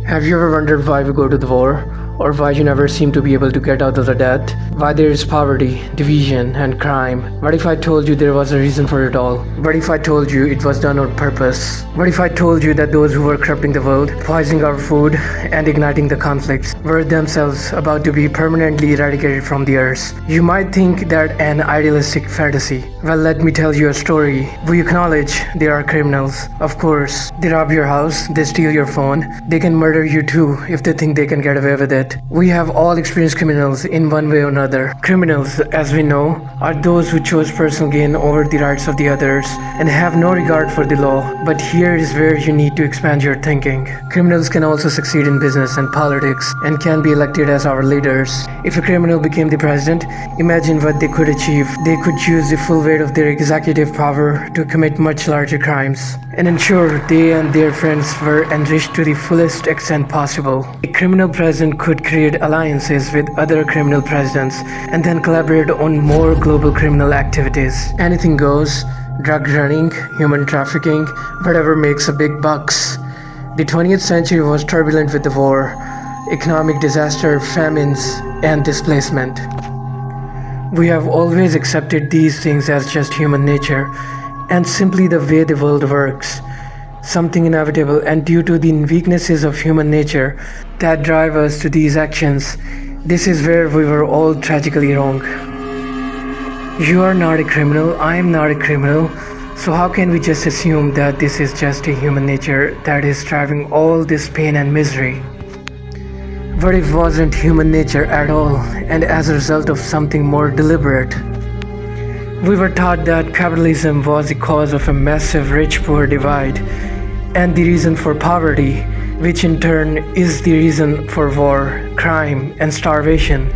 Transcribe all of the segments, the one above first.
Have you ever wondered why we go to the war? Or why you never seem to be able to get out of the debt? Why there is poverty, division, and crime? What if I told you there was a reason for it all? What if I told you it was done on purpose? What if I told you that those who were corrupting the world, poisoning our food, and igniting the conflicts were themselves about to be permanently eradicated from the earth? You might think that an idealistic fantasy. Well, let me tell you a story. We acknowledge there are criminals. Of course, they rob your house, they steal your phone, they can murder you too if they think they can get away with it. We have all experienced criminals in one way or another. Criminals, as we know, are those who chose personal gain over the rights of the others and have no regard for the law. But here is where you need to expand your thinking. Criminals can also succeed in business and politics and can be elected as our leaders. If a criminal became the president, imagine what they could achieve. They could use the full weight of their executive power to commit much larger crimes and ensure they and their friends were enriched to the fullest extent possible. A criminal president could create alliances with other criminal presidents and then collaborate on more global criminal activities. Anything goes: drug running, human trafficking, whatever makes a big bucks. The 20th century was turbulent with the war, economic disaster, famines, and displacement. We have always accepted these things as just human nature and simply the way the world works. Something inevitable, and due to the weaknesses of human nature that drive us to these actions, this is where we were all tragically wrong. You are not a criminal, I am not a criminal, so how can we just assume that this is just a human nature that is driving all this pain and misery? What if it wasn't human nature at all, and as a result of something more deliberate? We were taught that capitalism was the cause of a massive rich-poor divide and the reason for poverty, which in turn is the reason for war, crime, and starvation.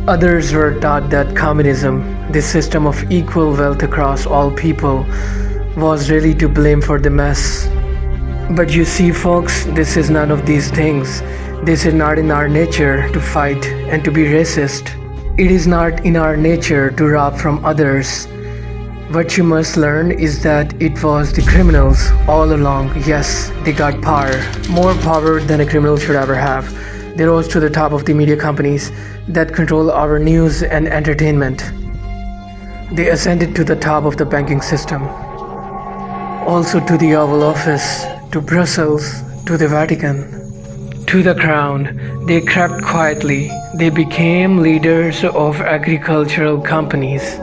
Others were taught that communism, the system of equal wealth across all people, was really to blame for the mess. But you see, folks, this is none of these things. This is not in our nature to fight and to be racist. It is not in our nature to rob from others. What you must learn is that it was the criminals all along. Yes, they got power, more power than a criminal should ever have. They rose to the top of the media companies that control our news and entertainment. They ascended to the top of the banking system, also to the Oval Office, to Brussels, to the Vatican. To the crown, they crept quietly. They became leaders of agricultural companies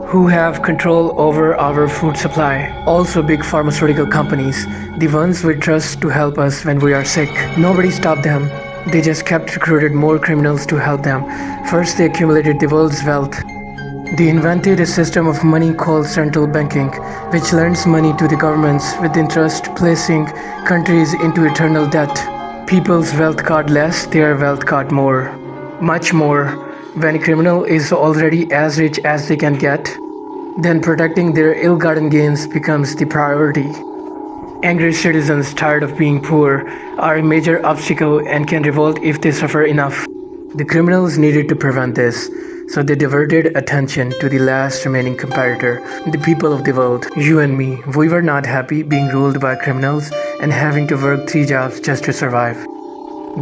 who have control over our food supply. Also big pharmaceutical companies, the ones we trust to help us when we are sick. Nobody stopped them. They just kept recruited more criminals to help them. First, they accumulated the world's wealth. They invented a system of money called central banking, which lends money to the governments with interest, placing countries into eternal debt. People's wealth got less, their wealth got more. Much more. When a criminal is already as rich as they can get, then protecting their ill-gotten gains becomes the priority. Angry citizens tired of being poor are a major obstacle and can revolt if they suffer enough. The criminals needed to prevent this, so they diverted attention to the last remaining competitor, the people of the world, you and me. We were not happy being ruled by criminals and having to work 3 jobs just to survive.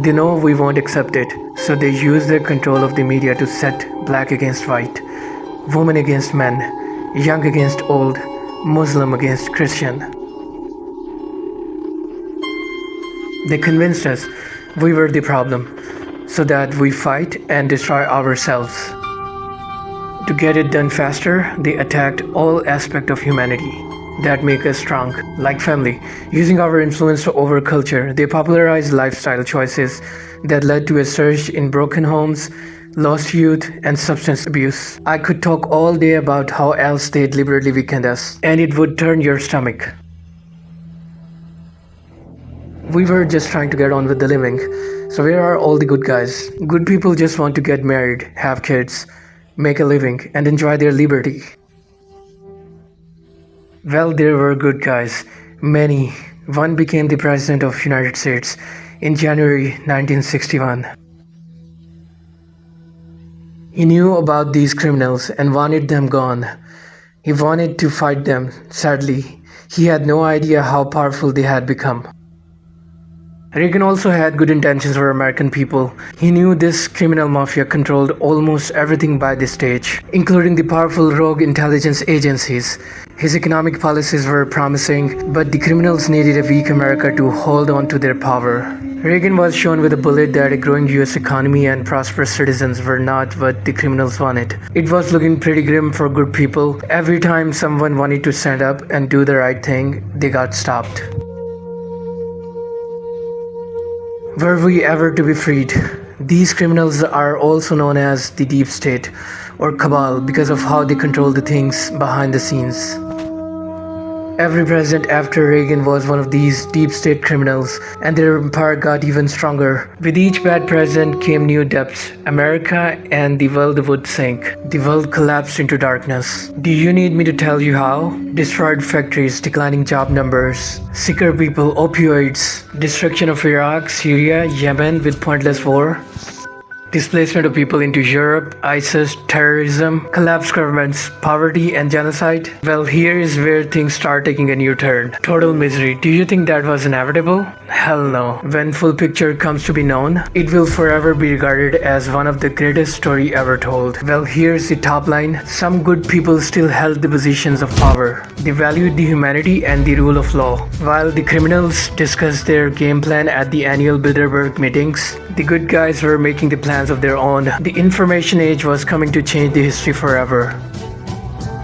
They know we won't accept it, so they use their control of the media to set black against white, women against men, young against old, Muslim against Christian. They convinced us we were the problem, so that we fight and destroy ourselves. To get it done faster, they attacked all aspects of humanity that make us strong, like family. Using our influence over culture, they popularized lifestyle choices that led to a surge in broken homes, lost youth, and substance abuse. I could talk all day about how else they deliberately weakened us, and it would turn your stomach. We were just trying to get on with the living. So where are all the good guys? Good people just want to get married, have kids, make a living, and enjoy their liberty. Well, there were good guys, many. One became the President of the United States in January 1961. He knew about these criminals and wanted them gone. He wanted to fight them. Sadly, he had no idea how powerful they had become. Reagan also had good intentions for American people. He knew this criminal mafia controlled almost everything by this stage, including the powerful rogue intelligence agencies. His economic policies were promising, but the criminals needed a weak America to hold on to their power. Reagan was shown with a bullet that a growing US economy and prosperous citizens were not what the criminals wanted. It was looking pretty grim for good people. Every time someone wanted to stand up and do the right thing, they got stopped. Were we ever to be freed? These criminals are also known as the deep state or cabal because of how they control the things behind the scenes. Every president after Reagan was one of these deep state criminals, and their empire got even stronger. With each bad president came new depths. America and the world would sink. The world collapsed into darkness. Do you need me to tell you how? Destroyed factories, declining job numbers, sicker people, opioids, destruction of Iraq, Syria, Yemen with pointless war. Displacement of people into Europe, ISIS, terrorism, collapsed governments, poverty and genocide. Well, here is where things start taking a new turn. Total misery. Do you think that was inevitable? Hell no. When full picture comes to be known, it will forever be regarded as one of the greatest story ever told. Well, here's the top line. Some good people still held the positions of power. They valued the humanity and the rule of law. While the criminals discussed their game plan at the annual Bilderberg meetings, the good guys were making the plans of their own. The information age was coming to change the history forever.